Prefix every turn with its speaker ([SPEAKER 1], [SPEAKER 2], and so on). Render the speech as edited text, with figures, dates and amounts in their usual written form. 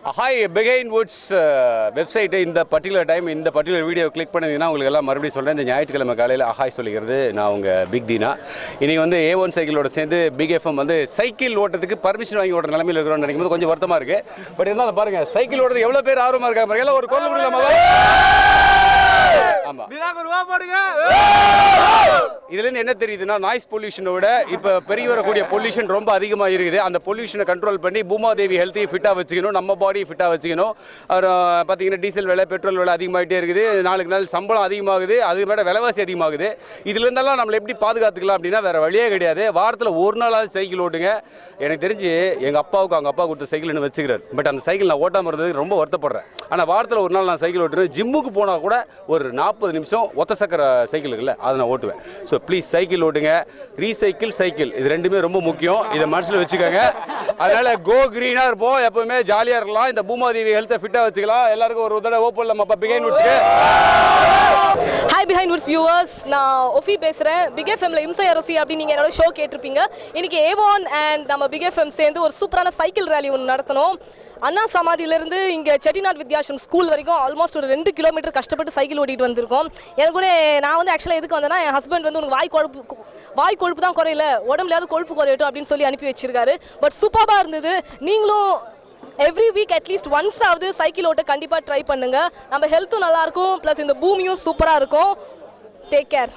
[SPEAKER 1] Hi பிகைன் Woods website இந்த particular time இந்த particular video click பண்ணிங்கன்னா உங்களுக்கு எல்லாம் மறுபடியும் சொல்கிறேன். இந்த ஞாயிற்றுக்கிழமை காலையில் ஹாய் சொல்லிக்கிறது நான் உங்கள் பிக் தீனா. இன்றைக்கி வந்து A1 சைக்கிளோட சேர்ந்து பிக் எஃப்எம் வந்து சைக்கிள் ஓட்டுறதுக்கு பர்மிஷன் வாங்கி ஓட்டுற நிலைமையில் இருக்கிறோம்னு நினைக்கும் போது கொஞ்சம் வருத்தமாக இருக்குது. பட் இருந்தாலும் பாருங்கள், சைக்கிள் ஓட்டுறது எவ்வளோ பேர் ஆர்வமாக இருக்காங்க பாருங்க. எல்லாம் ஒரு குரல் கொடுக்கலாமா? ஆமாம், இதுலேருந்து என்ன தெரியுதுன்னா, நாய்ஸ் பொல்யூஷனோட இப்போ பெரிய வரக்கூடிய பொல்யூஷன் ரொம்ப அதிகமாக இருக்குது. அந்த பொல்யூஷனை கண்ட்ரோல் பண்ணி பூமாதேவி ஹெல்த்தையும் ஃபிட்டாக வச்சுக்கணும், நம்ம பாடி ஃபிட்டாக வச்சுக்கணும். பார்த்தீங்கன்னா டீசல் விலை, பெட்ரோல் விலை அதிகமாகிட்டே இருக்குது. நாளுக்கு நாள் சம்பளம் அதிகமாகுது, அது விட விலைவாசி அதிகமாகுது. இதுலேருந்தெல்லாம் நம்மளை எப்படி பாதுகாத்துக்கலாம் அப்படின்னா வேறு வழியே கிடையாது. வாரத்தில் ஒரு நாளாவது சைக்கிள் ஓட்டுங்க. எனக்கு தெரிஞ்சு எங்கள் அப்பாவுக்கு அவங்க அப்பா கொடுத்த சைக்கிள்னு வச்சுக்கிறார். பட் அந்த சைக்கிள் நான் ஓட்டாமல் இருந்ததுக்கு ரொம்ப வருத்தப்படுறேன். ஆனால் வாரத்தில் ஒரு நாள் நான் சைக்கிள் ஓட்டுவேன். ஜிம்முக்கு போனால் கூட ஒரு 40 நிமிஷம் ஒத்த சக்கர சைக்கிள் இருக்குல்ல, அதை நான் ஓட்டுவேன். ஸோ ப்ளீஸ் சைக்கிள் ஓட்டுங்க. ரீசைக்கிள், சைக்கிள் இது ரெண்டுமே ரொம்ப முக்கியம். இதை மனசில் வச்சுக்கோங்க. அதனால கோ கிரீனாக இருப்போம், எப்பவுமே ஜாலியாக இருக்கலாம். இந்த பூமாதேவி ஹெல்த்தை ஃபிட்டாக வச்சுக்கலாம். எல்லாருக்கும் ஒரு தடவை ஓப்பன் நம்ம பிகைன் வுட்ஸ்க்கு.
[SPEAKER 2] ஹாய் பிஹைண்ட் வுட்ஸ் வியூவர்ஸ், நான் ஒஃபி பேசுகிறேன். பிக் எஃப்எம்ல இம்சை அரசி அப்படின்னு நீங்கள் என்னோட ஷோ கேட்டிருப்பீங்க. இன்னைக்கு A1 அண்ட் நம்ம பிக் எஃப்எம் சேர்ந்து ஒரு சூப்பரான சைக்கிள் ரேலி ஒன்று நடத்தணும். அண்ணா சமாதியிலிருந்து இங்கே செட்டிநாட் வித்யாசம் ஸ்கூல் வரைக்கும் ஆல்மோஸ்ட் ஒரு 2 கிலோமீட்டர் கஷ்டப்பட்டு சைக்கிள் ஓட்டிட்டு வந்திருக்கோம். எனக்கு கூட நான் வந்து ஆக்சுவலாக எதுக்கு வந்தேன்னா, என் ஹஸ்பண்ட் வந்து உனக்கு வாய் கொழுப்பு தான் குறையில, உடம்புலையாவது கொழுப்பு குறையட்டும் அப்படின்னு சொல்லி அனுப்பி வச்சிருக்காரு. பட் சூப்பராக இருந்தது. நீங்களும் எவ்ரி வீக் அட்லீஸ்ட் ஒன்ஸ் ஆகுது சைக்கிள் ஓட்ட கண்டிப்பாக ட்ரை பண்ணுங்க. நம்ம ஹெல்த்தும் நல்லா இருக்கும், ப்ளஸ் இந்த பூமியும் சூப்பராக இருக்கும். Take care.